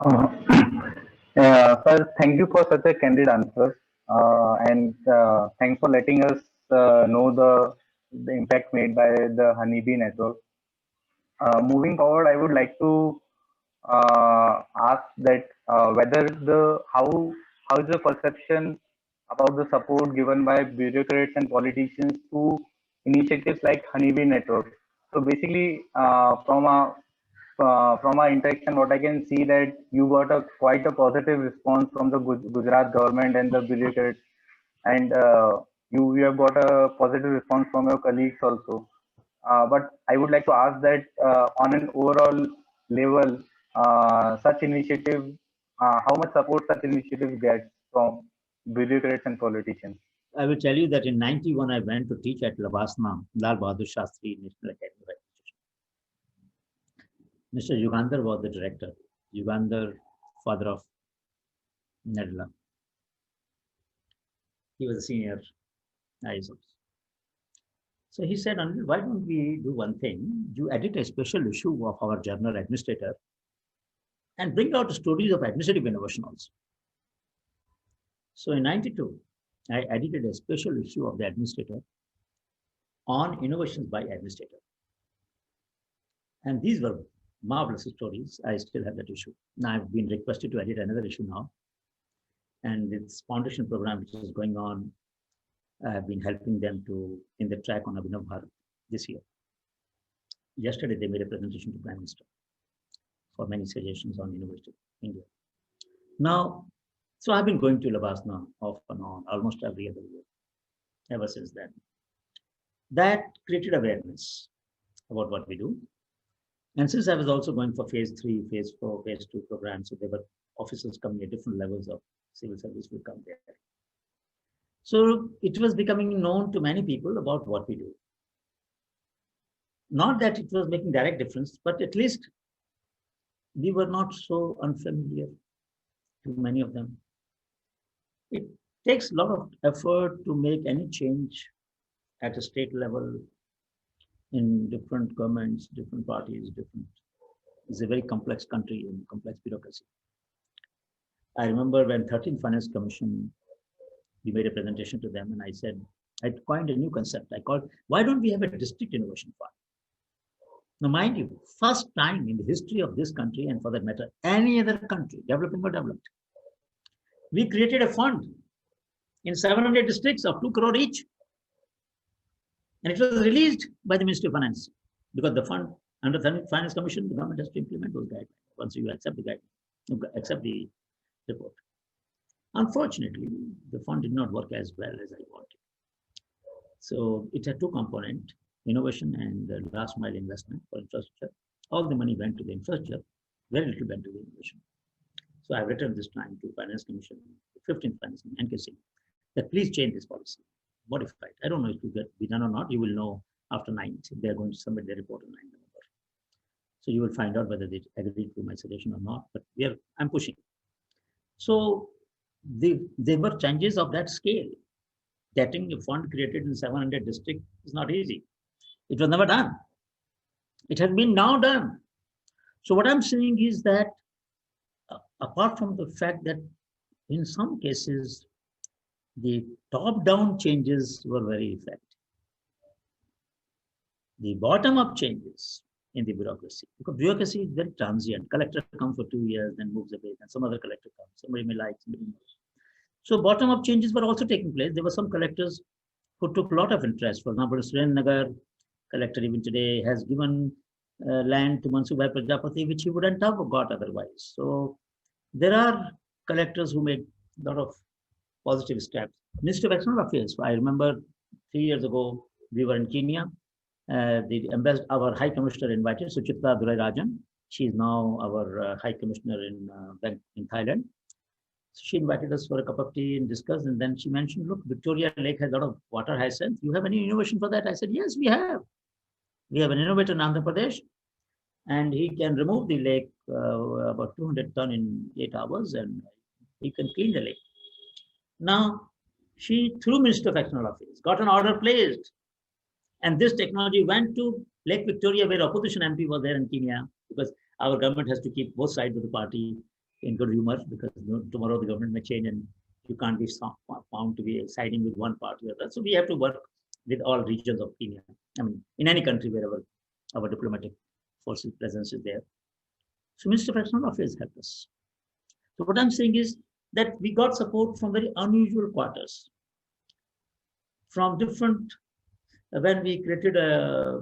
Uh, Sir, thank you for such a candid answer, and thanks for letting us know the impact made by the honeybee network. Moving forward, I would like to ask that whether the how is the perception about the support given by bureaucrats and politicians to initiatives like honeybee network. So basically, from our interaction, what I can see that you got a quite a positive response from the Gujarat government and the bureaucrats, and you have got a positive response from your colleagues also. But I would like to ask that on an overall level, such initiative, how much support such initiatives get from bureaucrats and politicians? I will tell you that in 91, I went to teach at Lavasna, Lal Bahadur Shastri National Academy of Education. Mr. Yugandhar was the director. Yugandhar, father of Nedla. He was a senior IAS officer. So he said, Anil, why don't we do one thing? You edit a special issue of our journal Administrator and bring out stories of administrative innovation also. So in 92, I edited a special issue of the Administrator on innovations by administrator. And these were marvelous stories. I still have that issue. Now I've been requested to edit another issue now. And this foundation program, which is going on, I have been helping them to in the track on Abhinav Bharat this year. Yesterday, they made a presentation to Prime Minister for many suggestions on University of India. Now, so I've been going to Lavasna off and on almost every other year ever since then. That created awareness about what we do. And since I was also going for phase 3, phase 4, phase 2 programs, so there were officers coming at different levels of civil service will come there. So it was becoming known to many people about what we do. Not that it was making direct difference, but at least we were not so unfamiliar to many of them. It takes a lot of effort to make any change at a state level in different governments, different parties, it's a very complex country and complex bureaucracy. I remember when 13th Finance Commission, we made a presentation to them and I said, I coined a new concept. I called, why don't we have a district innovation fund? Now, mind you, first time in the history of this country and for that matter, any other country, developing or developed, we created a fund in 700 districts of 2 crore each. And it was released by the Ministry of Finance because the fund under the Finance Commission, the government has to implement those guidelines once you accept the guidelines, accept the report. Unfortunately, the fund did not work as well as I wanted. So it had 2 components, innovation and the last mile investment for infrastructure. All the money went to the infrastructure, very little went to the innovation. So I've written this time to Finance Commission, the 15th Finance Commission, NKC, that please change this policy, modify it. I don't know if it will be done or not. You will know after 9th. They're going to submit their report on 9th November. So you will find out whether they agree to my suggestion or not. But I'm pushing. So there were changes of that scale. Getting a fund created in 700 districts is not easy. It was never done. It has been now done. So what I'm saying is that apart from the fact that in some cases, the top-down changes were very effective. The bottom-up changes in the bureaucracy, because bureaucracy is very transient. Collector comes for 2 years, then moves away, and some other collector comes. Somebody may like, somebody knows. So bottom-up changes were also taking place. There were some collectors who took a lot of interest. For example, Surendranagar collector even today has given land to Mansubhai Prajapati, which he wouldn't have got otherwise. So there are collectors who made a lot of positive steps. Ministry of External Affairs, I remember 3 years ago, we were in Kenya. Our High Commissioner invited Suchitra Durarajan. She is now our High Commissioner in Thailand. So she invited us for a cup of tea and discussed, and then she mentioned, look, Victoria Lake has a lot of water hyacinth. You have any innovation for that? I said, yes, we have. We have an innovator in Andhra Pradesh, and he can remove the lake about 200 ton in 8 hours, and he can clean the lake. Now, she, through Minister of External Affairs, got an order placed. And this technology went to Lake Victoria, where opposition MP was there in Kenya, because our government has to keep both sides of the party in good humor, because tomorrow the government may change and you can't be found to be siding with one party or other. So we have to work with all regions of Kenya. I mean, in any country wherever our diplomatic forces presence is there. So Minister of External Affairs helped us. So what I'm saying is that we got support from very unusual quarters, from different, when we created a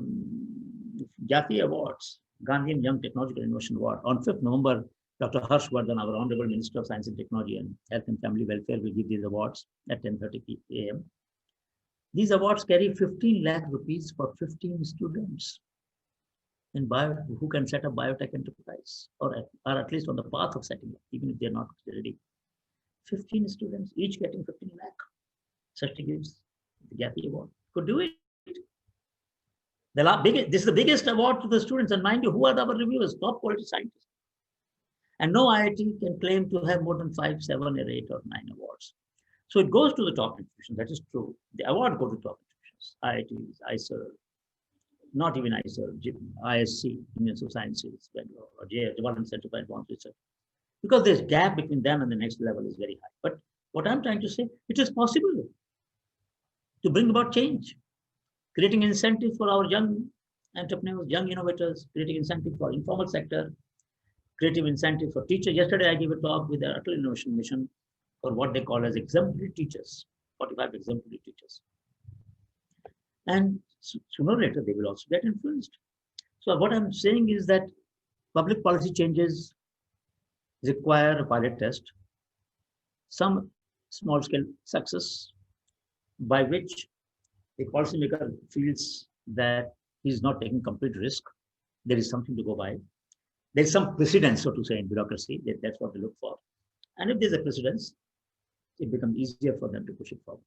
Jati Awards, Gandhian Young Technological Innovation Award, on 5th November, Dr. Harshvardhan, our Honorable Minister of Science and Technology and Health and Family Welfare, will give these awards at 10:30 a.m. These awards carry 15 lakh rupees for 15 students in who can set up biotech enterprise, or are at least on the path of setting up, even if they're not ready. 15 students, each getting 15 lakh. Such gives the Jati Award. Could do it. This is the biggest award to the students. And mind you, who are our reviewers? Top quality scientists. And no IIT can claim to have more than 5, 7, or 8 or 9 awards. So it goes to the top institutions. That is true. The award goes to top institutions. IITs, ISER, not even ISER, ISC, Indian School of Sciences, or Development Center for Advanced Research. Because there's gap between them and the next level is very high. But what I'm trying to say, it is possible to bring about change, creating incentives for our young entrepreneurs, young innovators, creating incentives for informal sector, creative incentives for teachers. Yesterday, I gave a talk with the Atal Innovation Mission for what they call as exemplary teachers, 45 exemplary teachers. And sooner or later, they will also get influenced. So what I'm saying is that public policy changes require a pilot test, some small-scale success by which the policymaker feels that he's not taking complete risk. There is something to go by. There's some precedence, so to say, in bureaucracy. That's what they look for. And if there's a precedence, it becomes easier for them to push it forward.